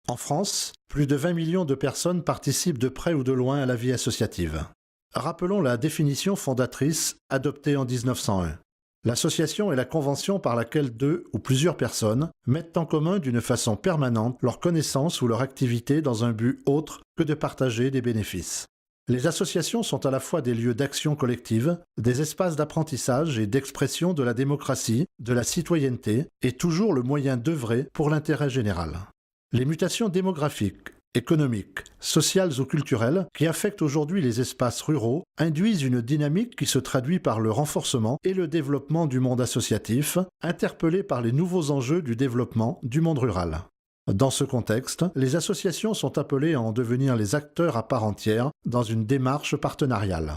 En France, plus de 20 millions de personnes participent de près ou de loin à la vie associative. Rappelons la définition fondatrice adoptée en 1901. L'association est la convention par laquelle deux ou plusieurs personnes mettent en commun d'une façon permanente leurs connaissances ou leur activité dans un but autre que de partager des bénéfices. Les associations sont à la fois des lieux d'action collective, des espaces d'apprentissage et d'expression de la démocratie, de la citoyenneté, et toujours le moyen d'œuvrer pour l'intérêt général. Les mutations démographiques, économiques, sociales ou culturelles qui affectent aujourd'hui les espaces ruraux induisent une dynamique qui se traduit par le renforcement et le développement du monde associatif, interpellé par les nouveaux enjeux du développement du monde rural. Dans ce contexte, les associations sont appelées à en devenir les acteurs à part entière dans une démarche partenariale.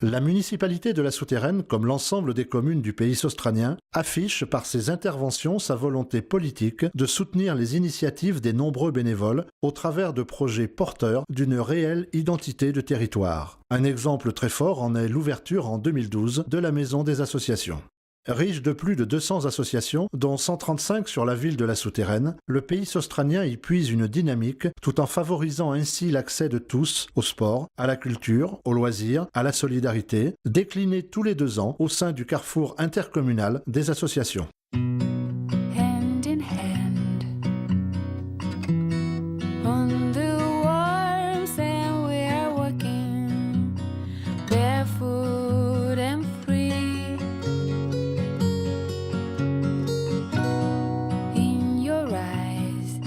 La municipalité de La Souterraine, comme l'ensemble des communes du pays australien, affiche par ses interventions sa volonté politique de soutenir les initiatives des nombreux bénévoles au travers de projets porteurs d'une réelle identité de territoire. Un exemple très fort en est l'ouverture en 2012 de la Maison des associations. Riche de plus de 200 associations, dont 135 sur la ville de La Souterraine, le pays australien y puise une dynamique tout en favorisant ainsi l'accès de tous au sport, à la culture, aux loisirs, à la solidarité, décliné tous les 2 ans au sein du carrefour intercommunal des associations. Hand in hand on the warm sand we are walking barefoot and free. In your eyes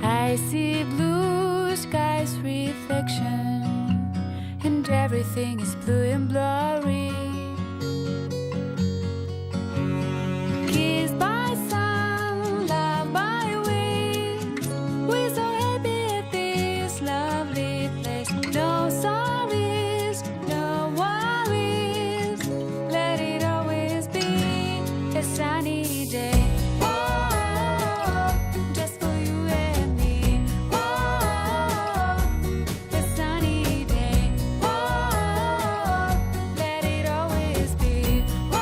I see blue skies reflection and everything is blue and blurry. Kissed by sun, loved by winds, we're so happy at this lovely place. No sorries, no worries, let it always be a sunny day. Whoa, just for you and me. Whoa, a sunny day. Whoa, let it always be. Whoa,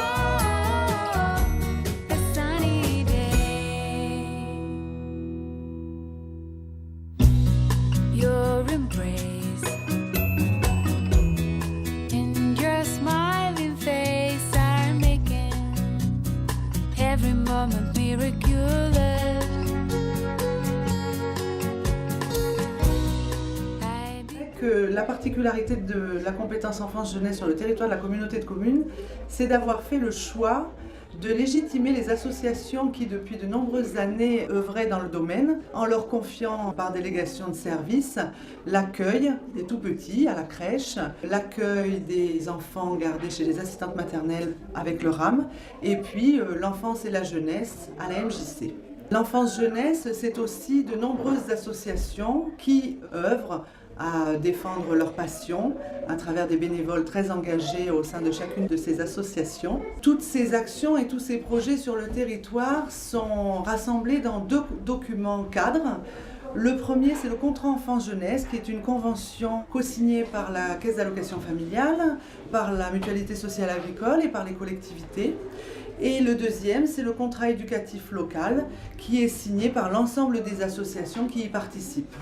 a sunny day. Your embrace and your smiling face are making every moment miraculous. I be- Que la particularité de la compétence enfance-jeunesse sur le territoire de la communauté de communes, c'est d'avoir fait le choix de légitimer les associations qui, depuis de nombreuses années, œuvraient dans le domaine, en leur confiant par délégation de service l'accueil des tout-petits à la crèche, l'accueil des enfants gardés chez les assistantes maternelles avec le RAM, et puis l'enfance et la jeunesse à la MJC. L'enfance-jeunesse, c'est aussi de nombreuses associations qui œuvrent à défendre leur passion à travers des bénévoles très engagés au sein de chacune de ces associations. Toutes ces actions et tous ces projets sur le territoire sont rassemblés dans 2 documents cadres. Le premier, c'est le contrat enfance-jeunesse, qui est une convention co-signée par la Caisse d'allocation familiale, par la Mutualité sociale agricole et par les collectivités. Et le deuxième, c'est le contrat éducatif local, qui est signé par l'ensemble des associations qui y participent.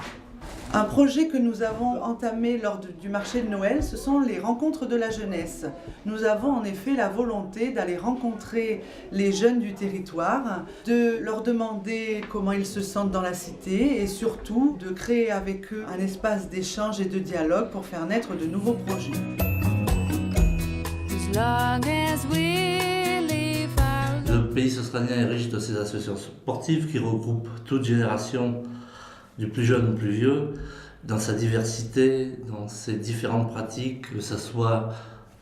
Un projet que nous avons entamé lors du marché de Noël, ce sont les rencontres de la jeunesse. Nous avons en effet la volonté d'aller rencontrer les jeunes du territoire, de leur demander comment ils se sentent dans la cité et surtout de créer avec eux un espace d'échange et de dialogue pour faire naître de nouveaux projets. As long as we live our Le pays australien est riche de ces associations sportives qui regroupent toute génération, du plus jeune au plus vieux, dans sa diversité, dans ses différentes pratiques, que ce soit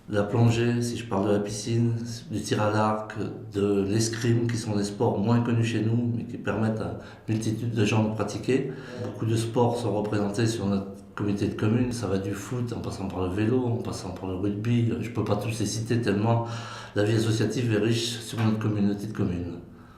la plongée, si je parle de la piscine, du tir à l'arc, de l'escrime, qui sont des sports moins connus chez nous, mais qui permettent à une multitude de gens de pratiquer. Beaucoup de sports sont représentés sur notre communauté de communes, ça va du foot en passant par le vélo, en passant par le rugby, je ne peux pas tous les citer tellement la vie associative est riche sur notre communauté de communes.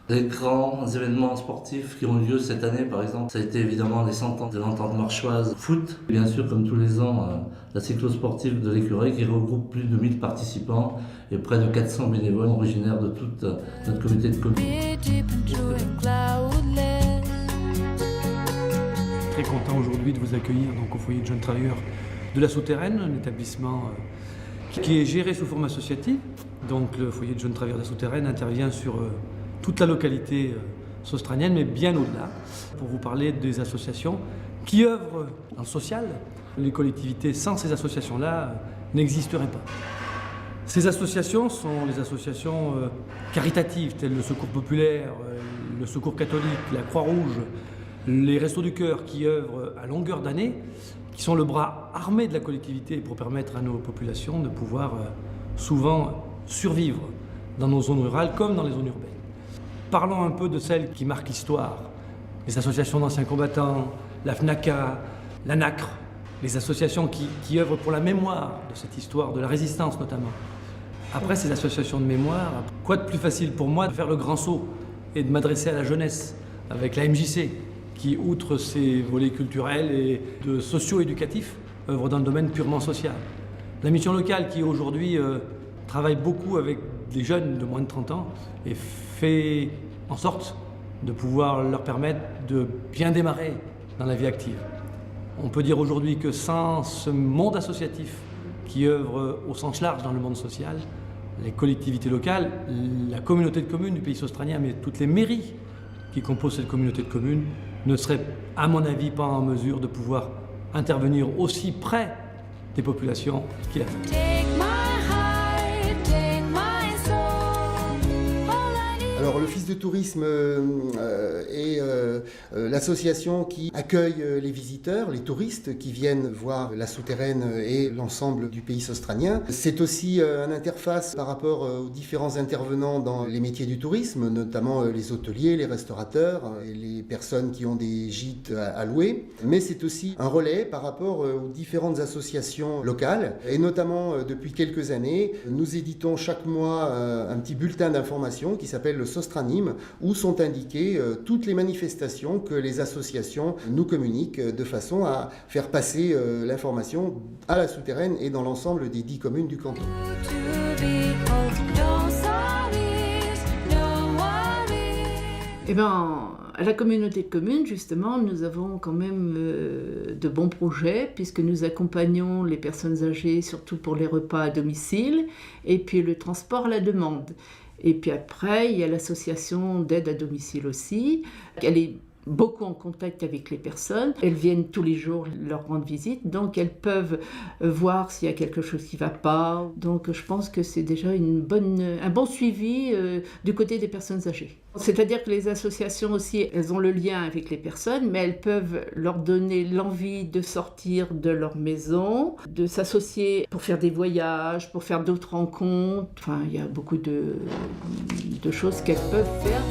Les grands événements sportifs qui ont lieu cette année, par exemple, ça a été évidemment les 100 ans de l'entente marchoise foot. Bien sûr, comme tous les ans, la cyclo-sportive de l'Écureuil qui regroupe plus de 1000 participants et près de 400 bénévoles originaires de toute notre communauté de communes. be deep and true and cloudless. très content aujourd'hui de vous accueillir donc, au foyer de jeunes travailleurs de la Souterraine, un établissement qui est géré sous forme associative. Donc le foyer de jeunes travailleurs de la Souterraine intervient sur toute la localité saustranienne, mais bien au-delà, pour vous parler des associations qui œuvrent dans le social. Les collectivités sans ces associations-là n'existeraient pas. Ces associations sont les associations caritatives, telles le Secours populaire, le Secours catholique, la Croix-Rouge, les Restos du Cœur, qui œuvrent à longueur d'année, qui sont le bras armé de la collectivité pour permettre à nos populations de pouvoir souvent survivre dans nos zones rurales comme dans les zones urbaines. Parlons un peu de celles qui marquent l'histoire. Les associations d'anciens combattants, la FNACA, la NACRE, les associations qui œuvrent pour la mémoire de cette histoire, de la résistance notamment. Après ces associations de mémoire, quoi de plus facile pour moi de faire le grand saut et de m'adresser à la jeunesse avec la MJC qui, outre ses volets culturels et de socio-éducatifs, œuvre dans le domaine purement social. La mission locale qui aujourd'hui travaille beaucoup avec des jeunes de moins de 30 ans et fait en sorte de pouvoir leur permettre de bien démarrer dans la vie active. On peut dire aujourd'hui que sans ce monde associatif qui œuvre au sens large dans le monde social, les collectivités locales, la communauté de communes du pays australien, mais toutes les mairies qui composent cette communauté de communes ne seraient, à mon avis, pas en mesure de pouvoir intervenir aussi près des populations qu'il a fait. Alors l'Office de tourisme est l'association qui accueille les visiteurs, les touristes qui viennent voir la Souterraine et l'ensemble du pays australien. C'est aussi une interface par rapport aux différents intervenants dans les métiers du tourisme, notamment les hôteliers, les restaurateurs, et les personnes qui ont des gîtes à louer. Mais c'est aussi un relais par rapport aux différentes associations locales. Et notamment depuis quelques années, nous éditons chaque mois un petit bulletin d'information qui s'appelle le Sostranime, où sont indiquées toutes les manifestations que les associations nous communiquent de façon à faire passer l'information à la Souterraine et dans l'ensemble des 10 communes du canton. Eh bien, à la communauté de communes, justement, nous avons quand même de bons projets puisque nous accompagnons les personnes âgées, surtout pour les repas à domicile et puis le transport à la demande. Et puis après, il y a l'association d'aide à domicile aussi. Elle est beaucoup en contact avec les personnes. Elles viennent tous les jours leur rendre visite, donc elles peuvent voir s'il y a quelque chose qui ne va pas. Donc je pense que c'est déjà un bon suivi du côté des personnes âgées. C'est-à-dire que les associations aussi, elles ont le lien avec les personnes, mais elles peuvent leur donner l'envie de sortir de leur maison, de s'associer pour faire des voyages, pour faire d'autres rencontres. Enfin, il y a beaucoup de choses qu'elles peuvent faire.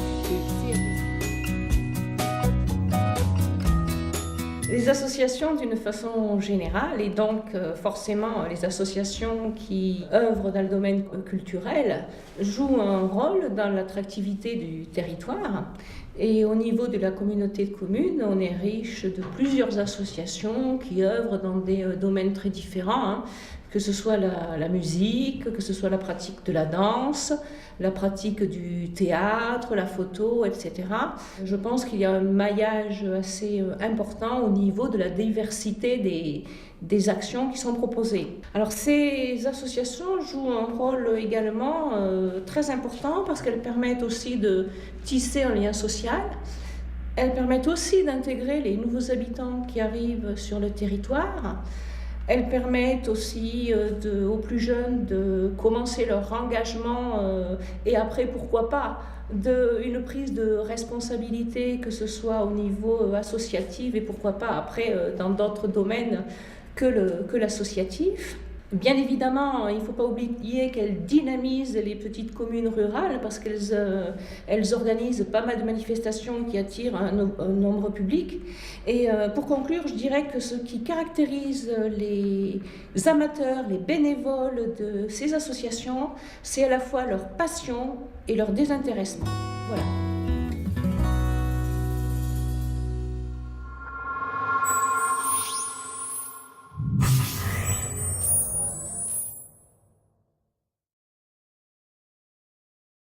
Les associations d'une façon générale, et donc forcément les associations qui œuvrent dans le domaine culturel, jouent un rôle dans l'attractivité du territoire. Et au niveau de la communauté de communes, on est riche de plusieurs associations qui œuvrent dans des domaines très différents, que ce soit la musique, que ce soit la pratique de la danse, la pratique du théâtre, la photo, etc. Je pense qu'il y a un maillage assez important au niveau de la diversité des actions qui sont proposées. Alors ces associations jouent un rôle également très important parce qu'elles permettent aussi de tisser un lien social. Elles permettent aussi d'intégrer les nouveaux habitants qui arrivent sur le territoire. Elles permettent aussi aux plus jeunes de commencer leur engagement et après, pourquoi pas, une prise de responsabilité, que ce soit au niveau associatif et pourquoi pas après dans d'autres domaines que l'associatif. Bien évidemment, il ne faut pas oublier qu'elles dynamisent les petites communes rurales parce qu'elles organisent pas mal de manifestations qui attirent un nombre public. Et pour conclure, je dirais que ce qui caractérise les amateurs, les bénévoles de ces associations, c'est à la fois leur passion et leur désintéressement. Voilà.